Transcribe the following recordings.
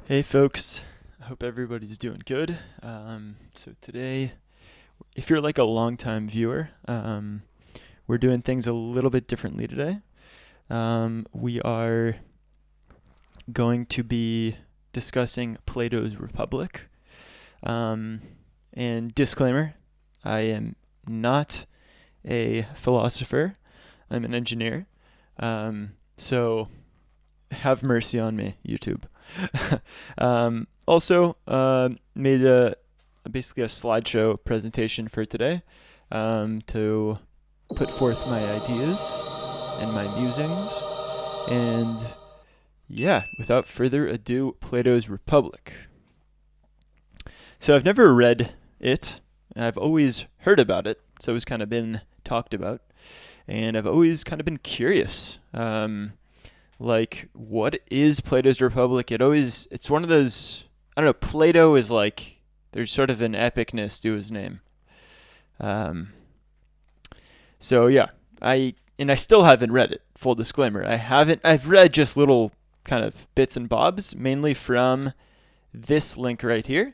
Hey folks, I hope everybody's doing good. So today, if you're like a longtime viewer, we're doing things a little bit differently today. We are going to be discussing Plato's Republic. Um, and disclaimer, I am not a philosopher. I'm an engineer. So have mercy on me, YouTube. Also, made basically a slideshow presentation for today to put forth my ideas and my musings. And yeah, without further ado, Plato's Republic. So I've never read it. I've always heard about it. So it's kind of been talked about. And I've always kind of been curious. Like, what is Plato's Republic? It's one of those, I don't know, Plato is like, there's sort of an epicness to his name. Um, so yeah, I still haven't read it, full disclaimer. I've read just little kind of bits and bobs, mainly from this link right here.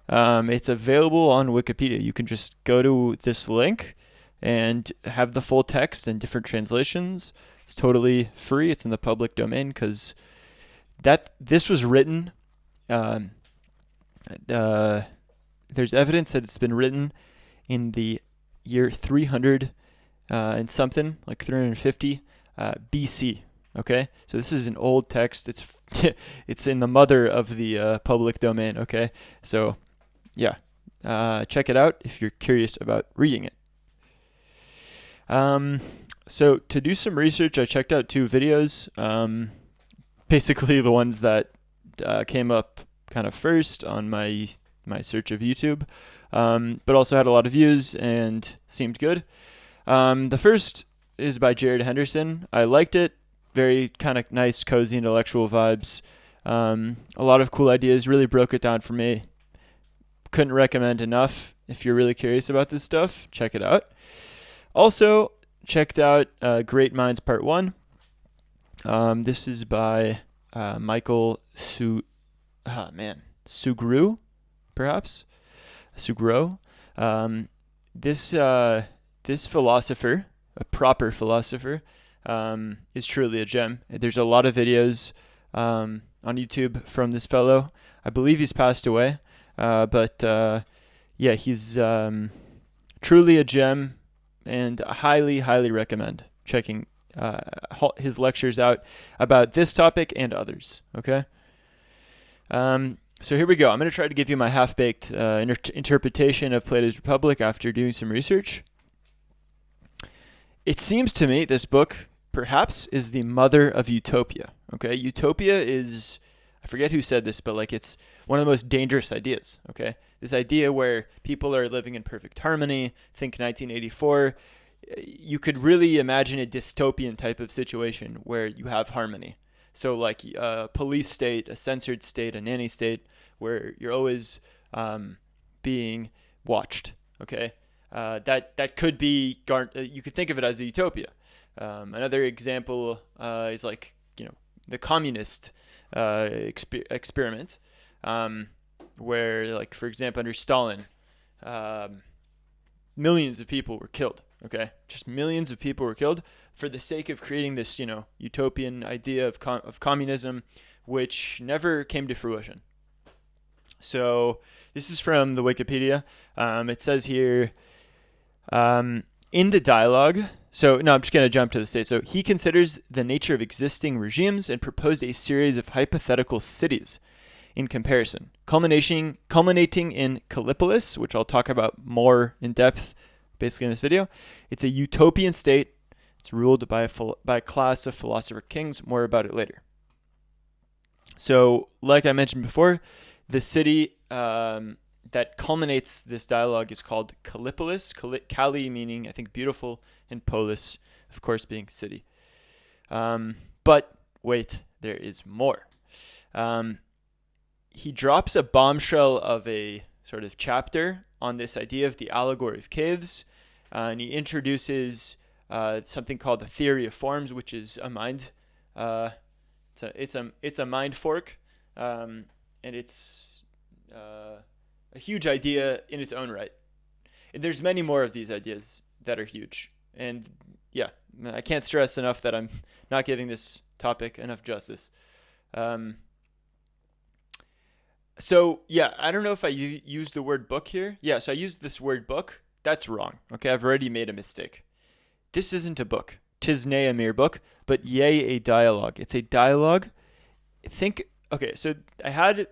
It's available on Wikipedia. You can just go to this link and have the full text and different translations. It's totally free. It's in the public domain because this was written. Um, there's evidence that it's been written in the year 300 and something, like 350 BC. Okay, so this is an old text. It's it's in the mother of the public domain. Okay, so yeah, check it out if you're curious about reading it. So to do some research, I checked out two videos. Basically, the ones that came up kind of first on my search of YouTube, but also had a lot of views and seemed good. The first is by Jared Henderson. I liked it. Very kind of nice, cozy, intellectual vibes. A lot of cool ideas. Really broke it down for me. Couldn't recommend enough. If you're really curious about this stuff, check it out. Also, checked out Great Minds Part 1. This is by Michael Sugrue, perhaps? Sugro. This philosopher, a proper philosopher, is truly a gem. There's a lot of videos on YouTube from this fellow. I believe he's passed away, but yeah, he's truly a gem, and highly, highly recommend checking his lectures out about this topic and others. Okay. So here we go. I'm going to try to give you my half-baked interpretation of Plato's Republic after doing some research. It seems to me this book perhaps is the mother of utopia. Okay, utopia is, I forget who said this, but like it's one of the most dangerous ideas. Okay, this idea where people are living in perfect harmony. Think 1984. You could really imagine a dystopian type of situation where you have harmony. So like a police state, a censored state, a nanny state, where you're always being watched. Okay, that could be you could think of it as a utopia. Another example is like the communist experiment, where like for example under Stalin, millions of people were killed. Okay, just millions of people were killed for the sake of creating this utopian idea of communism, which never came to fruition. So this is from the Wikipedia. It says here, in the dialogue, so no, I'm just going to jump to the state. So he considers the nature of existing regimes and proposed a series of hypothetical cities in comparison, culminating in Callipolis, which I'll talk about more in depth basically in this video. It's a utopian state. It's ruled by a class of philosopher kings. More about it later. So, like I mentioned before, the city that culminates this dialogue is called Callipolis. Kali meaning, I think, beautiful, and polis, of course, being city. But wait, there is more. He drops a bombshell of a sort of chapter on this idea of the allegory of caves, and he introduces something called the theory of forms, which is a mind. It's a mind fork. and it's a huge idea in its own right. And there's many more of these ideas that are huge. And yeah, I can't stress enough that I'm not giving this topic enough justice. So yeah, I don't know if I used the word book here. Yes, I used this word book. That's wrong. Okay, I've already made a mistake. This isn't a book. 'Tis nay a mere book, but yea a dialogue. It's a dialogue. Okay, so I had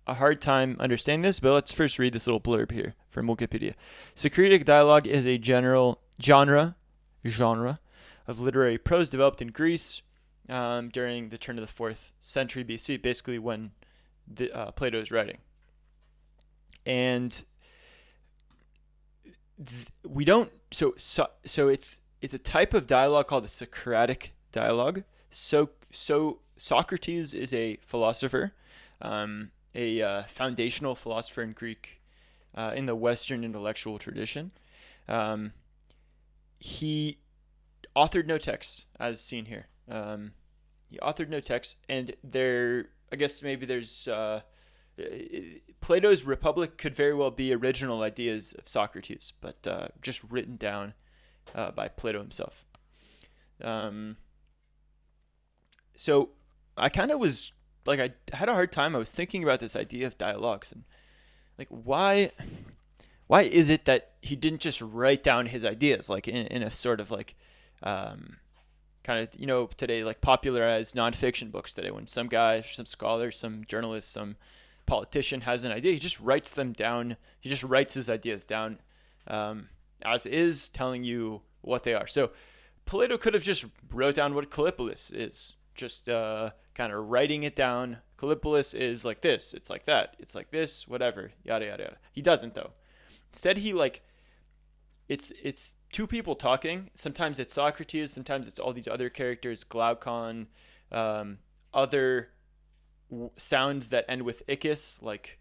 a hard time understanding this, but let's first read this little blurb here from Wikipedia. Socratic dialogue is a general genre of literary prose developed in Greece during the turn of the 4th century BC, basically when Plato is writing. And we don't. So it's a type of dialogue called the Socratic dialogue. So Socrates is a philosopher, a foundational philosopher in Greek, in the Western intellectual tradition. He authored no texts, as seen here. He authored no texts, and I guess maybe there's Plato's Republic could very well be original ideas of Socrates, but just written down by Plato himself. So I kind of was like, I had a hard time. I was thinking about this idea of dialogues and like, why is it that he didn't just write down his ideas like in a sort of like kind of, today, like popularized nonfiction books today, when some guy, some scholar, some journalist, some politician has an idea, he just writes them down. He just writes his ideas down as is, telling you what they are. So Plato could have just wrote down what Callipolis is, just kind of writing it down. Callipolis is like this, it's like that, it's like this, whatever, yada, yada, yada. He doesn't, though. Instead, he it's two people talking. Sometimes it's Socrates, sometimes it's all these other characters, Glaucon, other sounds that end with ikis, like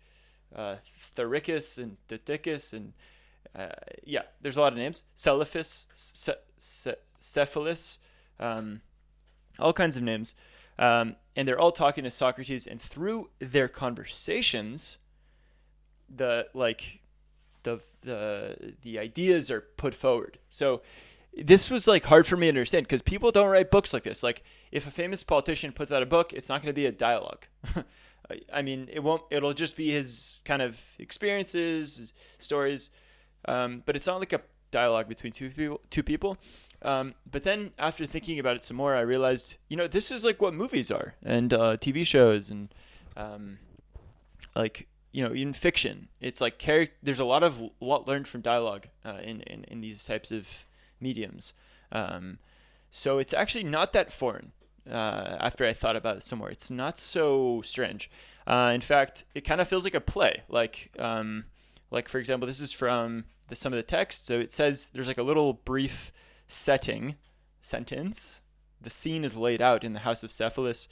Thoricus and Titicus, and there's a lot of names. Celephus, Cephalus, all kinds of names. And they're all talking to Socrates, and through their conversations, the ideas are put forward. So this was like hard for me to understand, because people don't write books like this. Like, if a famous politician puts out a book, it's not going to be a dialogue. I mean, it'll just be his kind of experiences, his stories. But it's not like a dialogue between two people. But then after thinking about it some more, I realized, this is like what movies are, and TV shows, and even fiction. It's like there's a lot learned from dialogue in these types of mediums. So it's actually not that foreign. After I thought about it some more, it's not so strange. In fact, it kind of feels like a play. Like for example, this is from some of the text. So it says there's like a little brief sentence. The scene is laid out in the house of Cephalus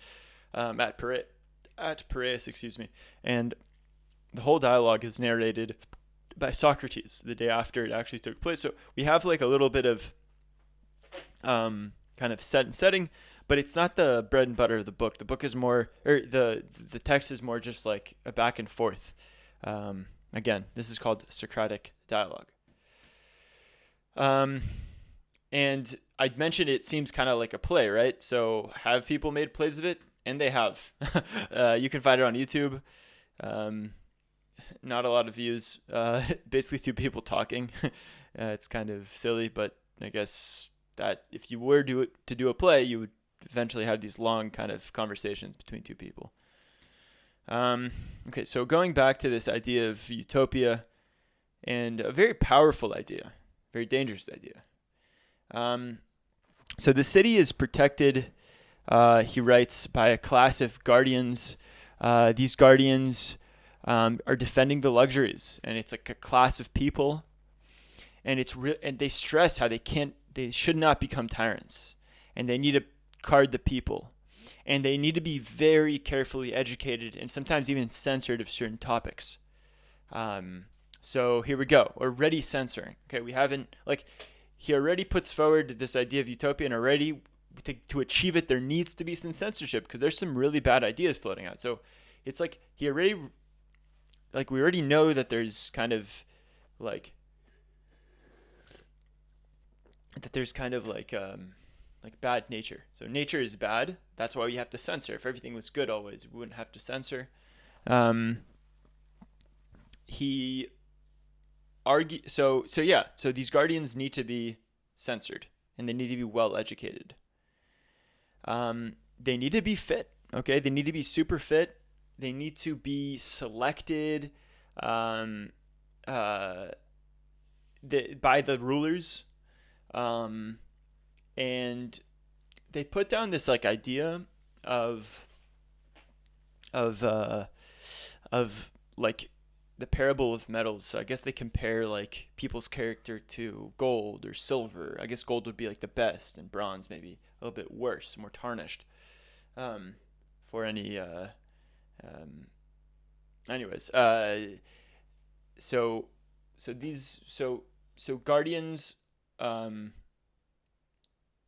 at Piraeus, and the whole dialogue is narrated by Socrates the day after it actually took place. So we have like a little bit of kind of setting, but it's not the bread and butter of the book. The book is more, or the text is more just like a back and forth. Again, this is called Socratic dialogue. And I'd mentioned it seems kind of like a play, right? So have people made plays of it? And they have. You can find it on YouTube. Not a lot of views. Basically two people talking. It's kind of silly, but I guess that if you were to do a play, you would eventually have these long kind of conversations between two people. Okay, so going back to this idea of utopia, and a very powerful idea, very dangerous idea. So the city is protected, he writes, by a class of guardians. These guardians are defending the luxuries, and it's like a class of people, and and they stress how they should not become tyrants, and they need to guard the people, and they need to be very carefully educated and sometimes even censored of certain topics. So here we go, already censoring. Okay, we haven't, he already puts forward this idea of utopia, and already to achieve it, there needs to be some censorship, because there's some really bad ideas floating out. So it's like he already, like we already know that there's kind of like like bad nature. So nature is bad. That's why we have to censor. If everything was good always, we wouldn't have to censor. He argue so these guardians need to be censored, and they need to be well educated. They need to be fit. Okay, they need to be super fit. They need to be selected by the rulers, and they put down this like idea of like the parable of metals. So I guess they compare like people's character to gold or silver. I guess gold would be like the best, and bronze maybe a little bit worse, more tarnished. For any anyways, so guardians. So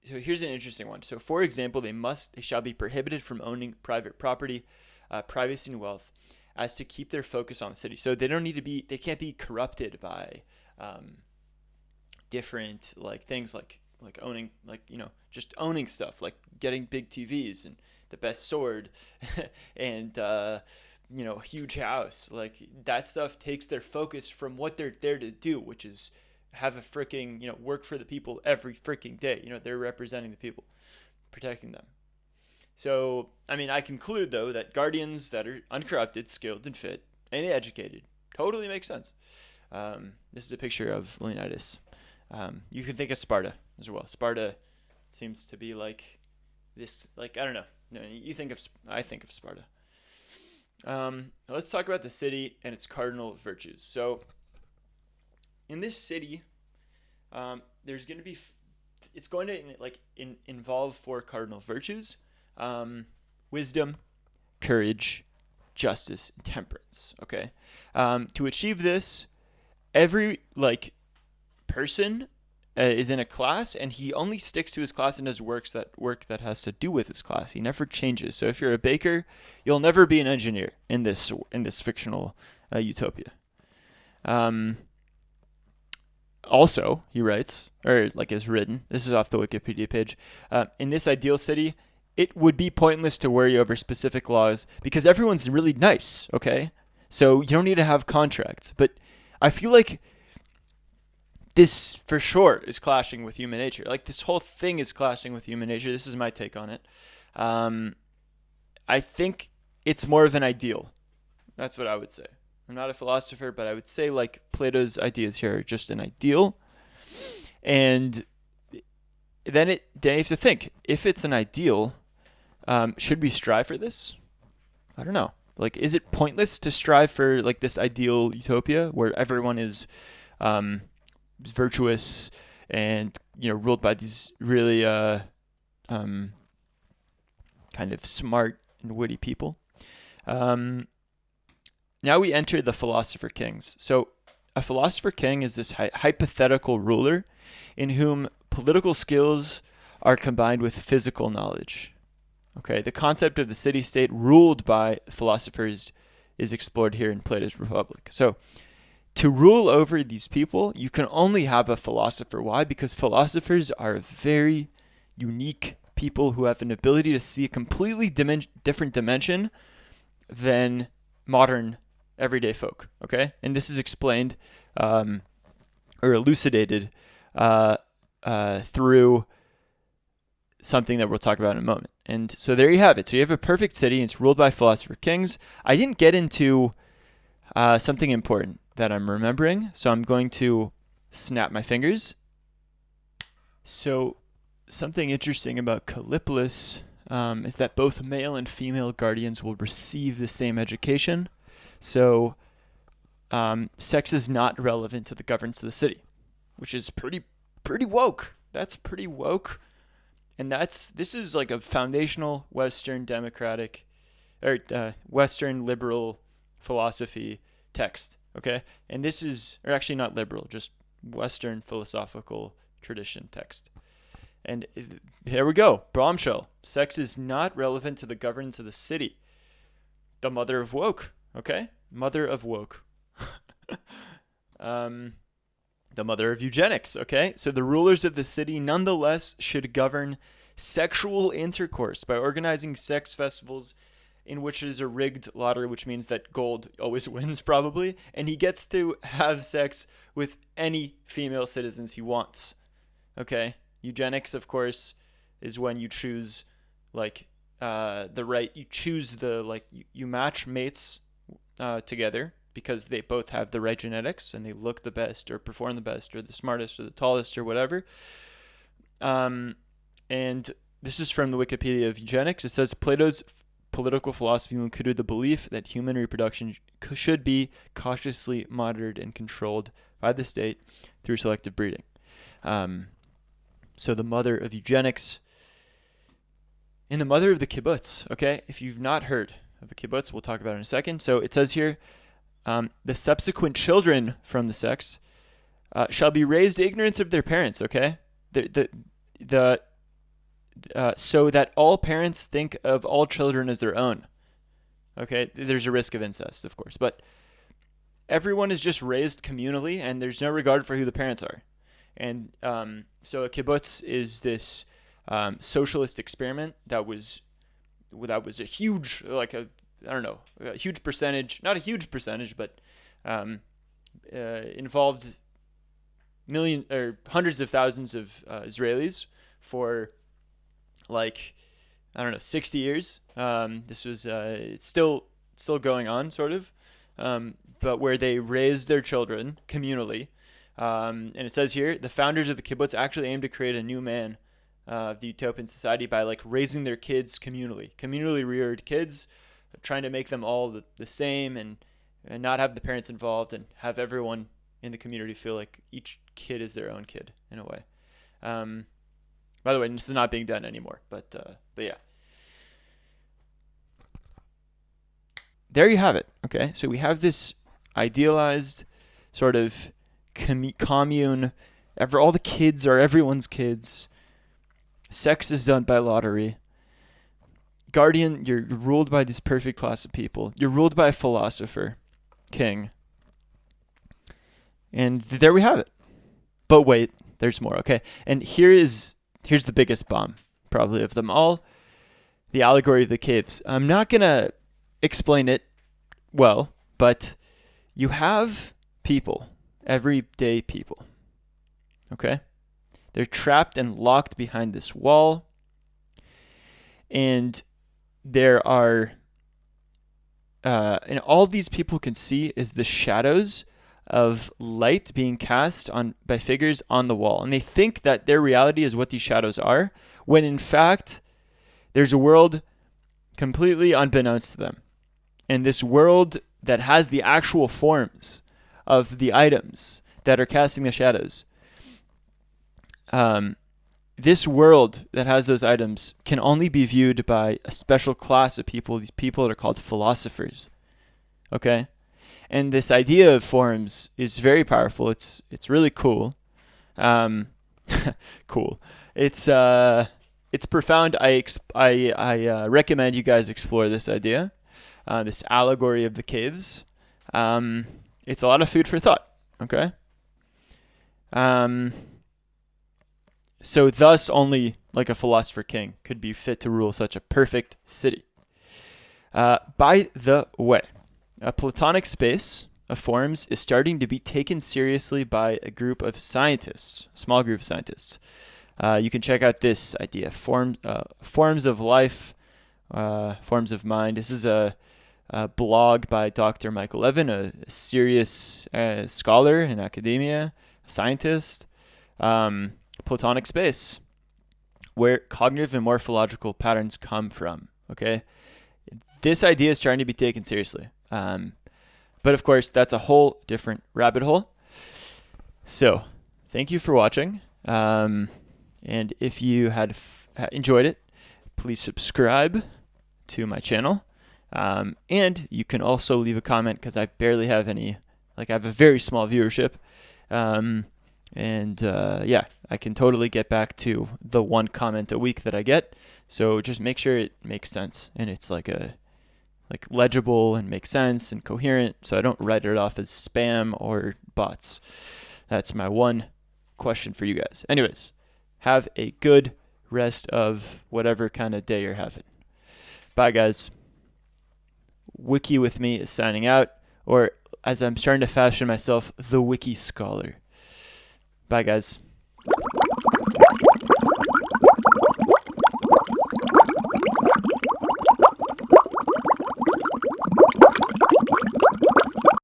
here's an interesting one. So for example, they shall be prohibited from owning private property, privacy and wealth, as to keep their focus on the city. So they can't be corrupted by different like things like owning, like, just owning stuff, like getting big TVs and the best sword and a huge house. Like that stuff takes their focus from what they're there to do, which is have a freaking, work for the people every freaking day. They're representing the people, protecting them. So, I conclude, though, that guardians that are uncorrupted, skilled, and fit, and educated totally makes sense. This is a picture of Leonidas. You can think of Sparta as well. Sparta seems to be like this, like, I don't know. No, I think of Sparta. Let's talk about the city and its cardinal virtues. So, in this city, there's going to be, it's going to involve 4 cardinal virtues. Wisdom, courage, justice, and temperance. Okay. To achieve this, every person is in a class, and he only sticks to his class and does work that has to do with his class. He never changes. So if you're a baker, you'll never be an engineer in this fictional utopia. Also, he writes, or is written, this is off the Wikipedia page, in this ideal city, it would be pointless to worry over specific laws because everyone's really nice, okay? So you don't need to have contracts. But I feel like this for sure is clashing with human nature. Like this whole thing is clashing with human nature. This is my take on it. I think it's more of an ideal. That's what I would say. I'm not a philosopher, but I would say Plato's ideas here are just an ideal. And then you have to think, if it's an ideal, should we strive for this? I don't know. Is it pointless to strive for this ideal utopia where everyone is virtuous and ruled by these really kind of smart and witty people? Now we enter the philosopher kings. So a philosopher king is this hypothetical ruler in whom political skills are combined with physical knowledge. Okay, the concept of the city-state ruled by philosophers is explored here in Plato's Republic. So to rule over these people, you can only have a philosopher. Why? Because philosophers are very unique people who have an ability to see a completely different dimension than modern everyday folk. Okay, and this is explained or elucidated through something that we'll talk about in a moment. And so there you have it. So you have a perfect city, and it's ruled by philosopher kings. I didn't get into something important that I'm remembering, so I'm going to snap my fingers. So something interesting about Callipolis is that both male and female guardians will receive the same education. So sex is not relevant to the governance of the city, which is pretty woke. That's pretty woke. And this is a foundational Western democratic or Western liberal philosophy text. Okay. And this is, or actually not liberal, just Western philosophical tradition text. And here we go. Bombshell. Sex is not relevant to the governance of the city. the mother of woke. Okay, mother of woke. The mother of eugenics. Okay, so the rulers of the city nonetheless should govern sexual intercourse by organizing sex festivals in which is a rigged lottery, which means that gold always wins probably, and he gets to have sex with any female citizens he wants. Okay, eugenics, of course, is when you choose you choose you match mates together because they both have the right genetics and they look the best or perform the best or the smartest or the tallest or whatever. And this is from the Wikipedia of eugenics. It says Plato's political philosophy included the belief that human reproduction should be cautiously monitored and controlled by the state through selective breeding. So the mother of eugenics and the mother of the kibbutz. Okay, if you've not heard of a kibbutz, we'll talk about it in a second. So it says here, the subsequent children from the sex shall be raised ignorant of their parents. Okay, so that all parents think of all children as their own. Okay, there's a risk of incest, of course, but everyone is just raised communally, and there's no regard for who the parents are. And so a kibbutz is this socialist experiment that was a huge, a huge percentage, not a huge percentage, but involved hundreds of thousands of Israelis for 60 years. This was it's still going on, sort of, but where they raised their children communally. And it says here, the founders of the kibbutz actually aimed to create a new man of the utopian society by raising their kids communally reared kids, trying to make them all the same and not have the parents involved and have everyone in the community feel like each kid is their own kid in a way. By the way, this is not being done anymore, but yeah. There you have it. Okay, so we have this idealized sort of commune. All the kids are everyone's kids. Sex is done by lottery. Guardian, you're ruled by this perfect class of people. You're ruled by a philosopher, king. And there we have it. But wait, there's more, okay? And here's the biggest bomb, probably, of them all. The allegory of the caves. I'm not going to explain it well, but you have people, everyday people, okay? They're trapped and locked behind this wall. And there are, and all these people can see is the shadows of light being cast by figures on the wall. And they think that their reality is what these shadows are, when in fact, there's a world completely unbeknownst to them. And this world that has the actual forms of the items that are casting the shadows. This world that has those items can only be viewed by a special class of people. These people are called philosophers. Okay? And this idea of forms is very powerful. It's really cool. Cool. It's profound. I recommend you guys explore this idea, this allegory of the caves. It's a lot of food for thought. Okay. So thus only a philosopher king could be fit to rule such a perfect city. By the way, a Platonic space of forms is starting to be taken seriously by a group of scientists, a small group of scientists. You can check out this idea, forms of life, forms of mind. This is a blog by Dr. Michael Levin, a serious scholar in academia, a scientist. Platonic space, where cognitive and morphological patterns come from. Okay, this idea is starting to be taken seriously. But of course, that's a whole different rabbit hole. So, thank you for watching. And if you had enjoyed it, please subscribe to my channel. And you can also leave a comment because I barely have any. I have a very small viewership. Yeah, I can totally get back to the one comment a week that I get. So just make sure it makes sense and it's like legible and make sense and coherent, so I don't write it off as spam or bots. That's my one question for you guys. Anyways, have a good rest of whatever kind of day you're having. Bye, guys. Wiki with me is signing out, or as I'm starting to fashion myself, the Wiki Scholar. Bye, guys.